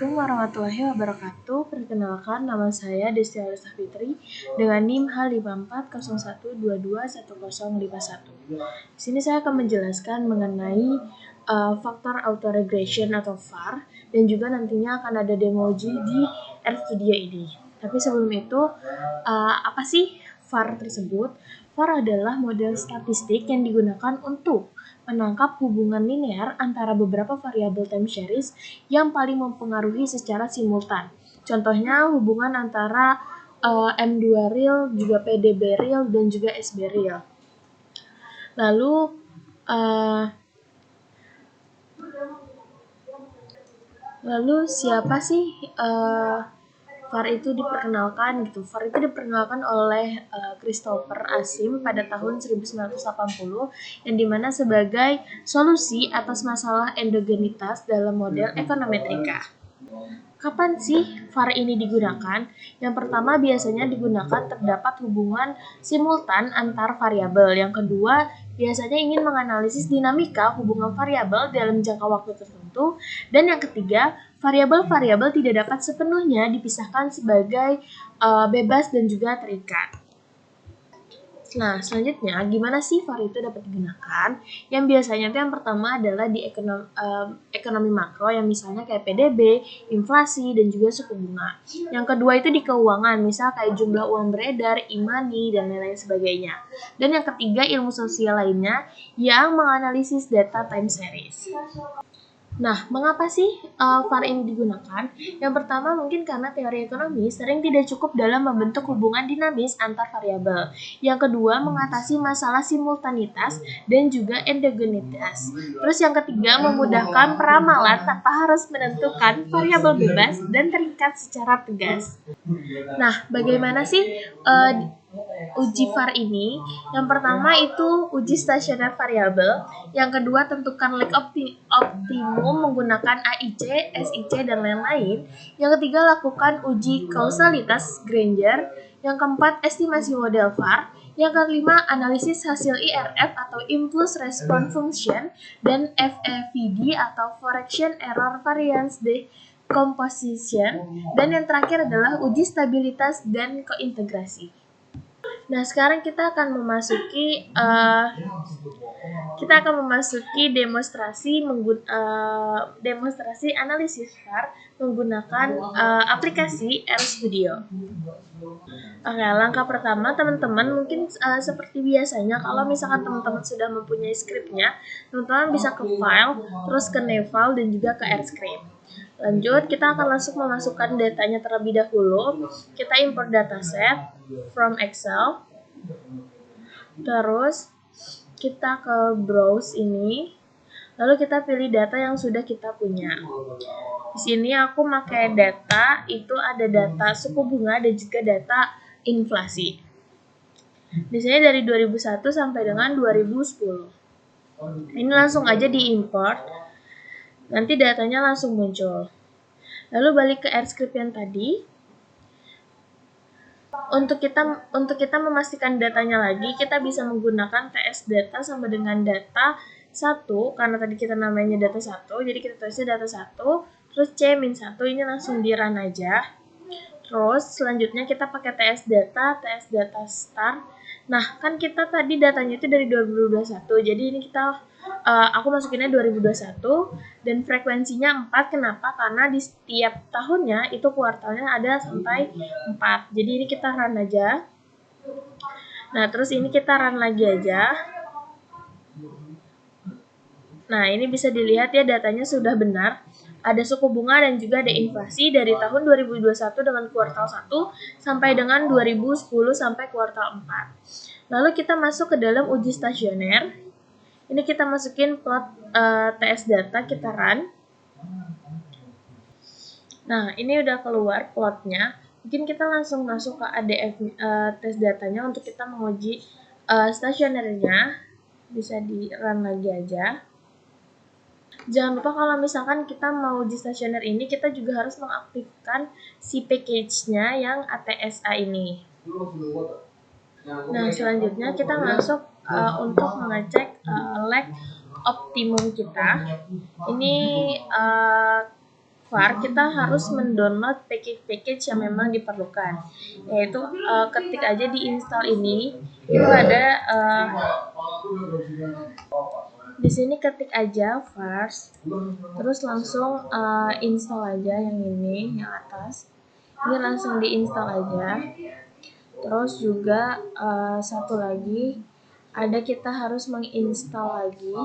Assalamualaikum warahmatullahi wabarakatuh. Perkenalkan, nama saya Desti Alisa Fitri dengan NIM H5401221051. Di sini saya akan menjelaskan mengenai faktor autoregression atau VAR, dan juga nantinya akan ada demoji di RStudio ini. Tapi sebelum itu, apa sih VAR tersebut? VAR adalah model statistik yang digunakan untuk menangkap hubungan linear antara beberapa variabel time series yang paling mempengaruhi secara simultan. Contohnya hubungan antara M2 real, juga PDB real, dan juga SB real. Lalu siapa sih VAR itu diperkenalkan gitu. VAR itu diperkenalkan oleh Christopher Asim pada tahun 1980 yang dimana sebagai solusi atas masalah endogenitas dalam model ekonometrika. Kapan sih VAR ini digunakan? Yang pertama biasanya digunakan terdapat hubungan simultan antar variabel. Yang kedua biasanya ingin menganalisis dinamika hubungan variabel dalam jangka waktu tertentu. Dan yang ketiga, variabel-variabel tidak dapat sepenuhnya dipisahkan sebagai bebas dan juga terikat. Nah, selanjutnya gimana sih VAR itu dapat digunakan? Yang biasanya yang pertama adalah di ekonomi makro yang misalnya kayak PDB, inflasi, dan juga suku bunga. Yang kedua itu di keuangan, misal kayak jumlah uang beredar, e-money, dan lain-lain sebagainya. Dan yang ketiga ilmu sosial lainnya yang menganalisis data time series. Nah, mengapa sih VAR ini digunakan? Yang pertama mungkin karena teori ekonomi sering tidak cukup dalam membentuk hubungan dinamis antar variabel. Yang kedua, mengatasi masalah simultanitas dan juga endogenitas. Terus yang ketiga, memudahkan peramalan tanpa harus menentukan variabel bebas dan terikat secara tegas. Nah, bagaimana sih uji VAR ini? Yang pertama itu uji stasioner variabel, yang kedua tentukan lag optimum menggunakan AIC, SIC, dan lain-lain. Yang ketiga lakukan uji kausalitas Granger, yang keempat estimasi model VAR, yang kelima analisis hasil IRF atau Impulse Response Function, dan FEVD atau Correction Error Variance Decomposition, dan yang terakhir adalah uji stabilitas dan kointegrasi. Nah, sekarang kita akan memasuki demonstrasi analisis VAR menggunakan aplikasi RStudio. Oke, langkah pertama teman-teman mungkin seperti biasanya kalau misalkan teman-teman sudah mempunyai skripnya, teman-teman bisa ke file, terus ke Neval dan juga ke RScript. Lanjut, kita akan langsung memasukkan datanya terlebih dahulu. Kita import dataset from Excel. Terus kita ke browse ini. Lalu kita pilih data yang sudah kita punya. Di sini aku pakai data, itu ada data suku bunga dan juga data inflasi. Di sini dari 2001 sampai dengan 2010. Ini langsung aja diimport. Nanti datanya langsung muncul. Lalu balik ke RScript yang tadi. Untuk kita memastikan datanya lagi, kita bisa menggunakan TS data sama dengan data 1, karena tadi kita namanya data 1, jadi kita tulisnya data 1, terus C-1, ini langsung di run aja. Terus selanjutnya kita pakai TS data start. Nah, kan kita tadi datanya itu dari 2021, jadi ini aku masukinnya 2021 dan frekuensinya 4. Kenapa? Karena di setiap tahunnya itu kuartalnya ada sampai 4. Jadi ini kita run aja. Nah, terus ini kita run lagi aja. Nah, ini bisa dilihat ya datanya sudah benar. Ada suku bunga dan juga ada inflasi dari tahun 2021 dengan kuartal 1 sampai dengan 2010 sampai kuartal 4. Lalu kita masuk ke dalam uji stasioner. Ini kita masukin plot TS data, kita run. Nah, ini udah keluar plotnya. Mungkin kita langsung masuk ke ADF tes datanya untuk kita menguji stasionernya. Bisa di run lagi aja. Jangan lupa kalau misalkan kita mau uji stasioner ini, kita juga harus mengaktifkan si package-nya yang ATSA ini. Nah, selanjutnya kita masuk untuk mengecek lag optimum kita. Ini var, kita harus mendownload package-package yang memang diperlukan, yaitu ketik aja di install ini, itu ada di sini ketik aja vars, terus langsung install aja yang ini, yang atas, ini langsung diinstal aja. Terus juga satu lagi, ada kita harus menginstal lagi.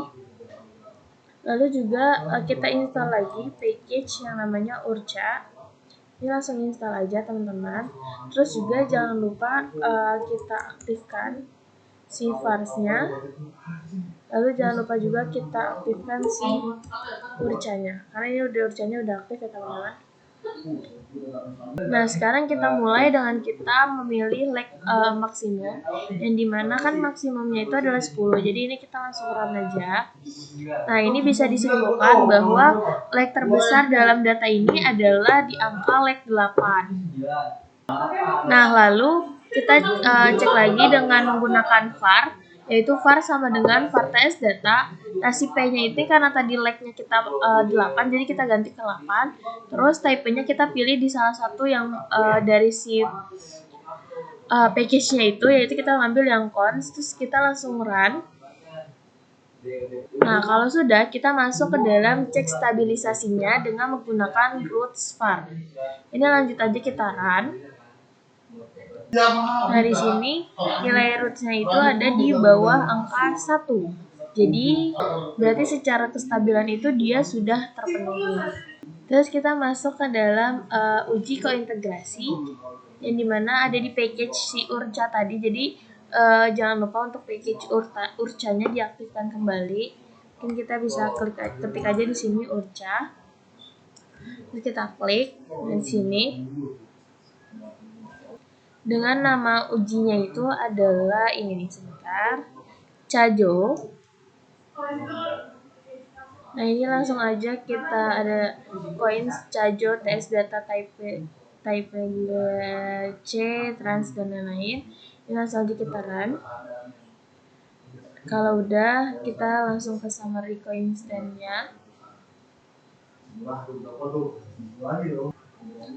Lalu juga kita install lagi package yang namanya Urcha. Ini langsung install aja teman-teman. Terus juga jangan lupa kita aktifkan si vars-nya. Lalu jangan lupa juga kita aktifkan si Urcha-nya. Karena ini Urcha-nya udah aktif ya teman-teman. Nah, sekarang kita mulai dengan kita memilih lag maksimum, yang dimana kan maksimumnya itu adalah 10, jadi ini kita langsung run aja. Nah, ini bisa disimpulkan bahwa lag terbesar dalam data ini adalah di angka lag 8. Nah, lalu kita cek lagi dengan menggunakan var, yaitu var sama dengan var ts data. Nah, si p-nya itu karena tadi lag-nya kita 8, jadi kita ganti ke 8. Terus type-nya kita pilih di salah satu yang dari si package-nya itu, yaitu kita ngambil yang cons, terus kita langsung run. Nah, kalau sudah, kita masuk ke dalam cek stabilisasinya dengan menggunakan roots var. Ini lanjut aja kita run. Nah, di sini nilai roots-nya itu ada di bawah angka 1. Jadi, berarti secara kestabilan itu dia sudah terpenuhi. Terus kita masuk ke dalam uji kointegrasi, yang dimana ada di package si Urcha tadi. Jadi, jangan lupa untuk package Urcha-nya diaktifkan kembali. Mungkin kita bisa ketik aja di sini Urcha. Terus kita klik di sini. Dengan nama ujinya itu adalah ini nih, sebentar, Cajo. Nah, ini langsung aja kita ada coins Cajo, TS data type C, trans dan lain-lain. Ini langsung aja kita run. Kalau udah, kita langsung ke summary coins stand-nya.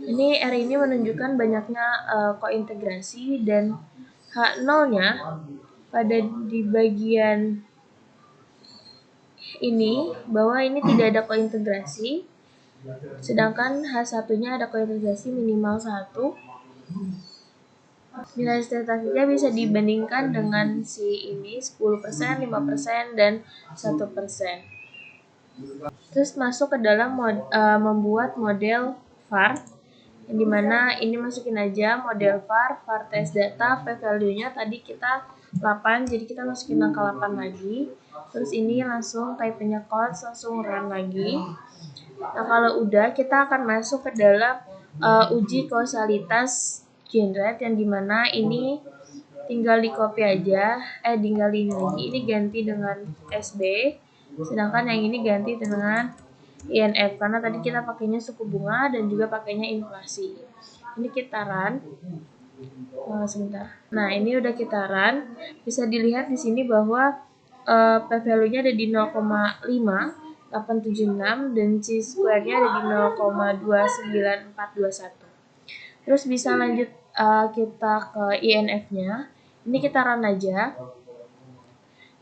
Ini R ini menunjukkan banyaknya kointegrasi dan H0-nya pada di bagian ini bahwa ini tidak ada kointegrasi, sedangkan H1-nya ada kointegrasi minimal 1. Nilai statistiknya bisa dibandingkan dengan si ini 10%, 5%, dan 1%. Terus masuk ke dalam membuat model var, yang dimana ini masukin aja model var ts data, p-value-nya tadi kita 8, jadi kita masukin angka 8 lagi. Terus ini langsung type-nya cons, langsung run lagi. Nah, kalau udah, kita akan masuk ke dalam uji kausalitas generate, yang dimana ini tinggal di copy aja, tinggal ini lagi, ini ganti dengan SB, sedangkan yang ini ganti dengan INF, karena tadi kita pakainya suku bunga dan juga pakainya inflasi. Ini kita run. Sebentar. Nah, ini udah kita run. Bisa dilihat di sini bahwa p-value-nya ada di 0,5876 dan chi-square-nya ada di 0,29421. Terus bisa lanjut kita ke INF-nya. Ini kita run aja.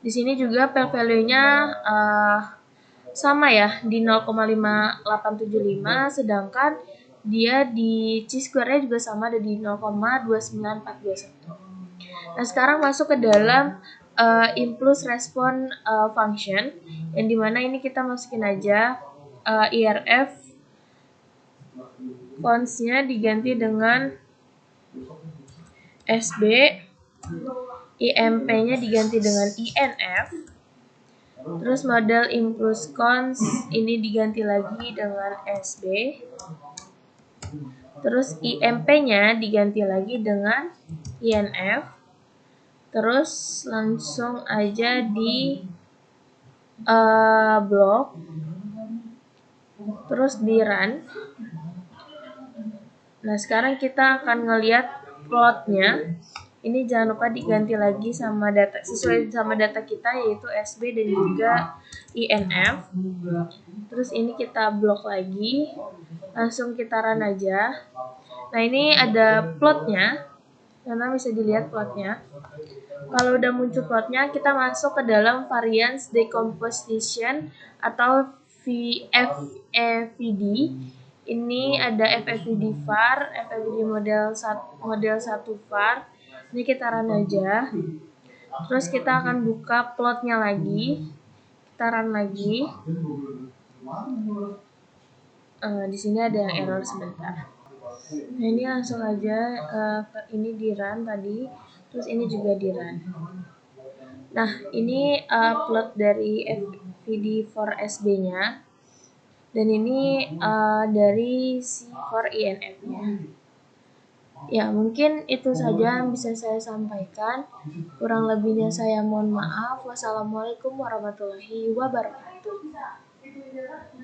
Di sini juga p-value-nya sama ya, di 0,5875, sedangkan dia di chi-square-nya juga sama, ada di 0,29421. Nah, sekarang masuk ke dalam impulse response function, yang dimana ini kita masukin aja IRF, fonts-nya diganti dengan SB, IMP-nya diganti dengan INF, terus model impulse cons ini diganti lagi dengan SB, terus IMP-nya diganti lagi dengan INF, terus langsung aja di blok, terus di run. Nah, sekarang kita akan ngelihat plotnya, Ini jangan lupa diganti lagi sama data sesuai sama data kita, yaitu SB dan juga INF. Terus ini kita blok lagi, langsung kita run aja. Nah, ini ada plotnya, karena bisa dilihat plotnya. Kalau udah muncul plotnya, kita masuk ke dalam variance decomposition atau FEVD. Ini ada FEVD var, FEVD model 1 var. Ini kita run aja. Terus kita akan buka plotnya lagi. Kita run lagi. Di sini ada yang error sebentar. Nah, ini langsung aja ini di run tadi, terus ini juga di run. Nah, ini plot dari FVD for SB-nya, dan ini dari C4 INF-nya. Ya, mungkin itu saja yang bisa saya sampaikan. Kurang lebihnya saya mohon maaf. Wassalamualaikum warahmatullahi wabarakatuh.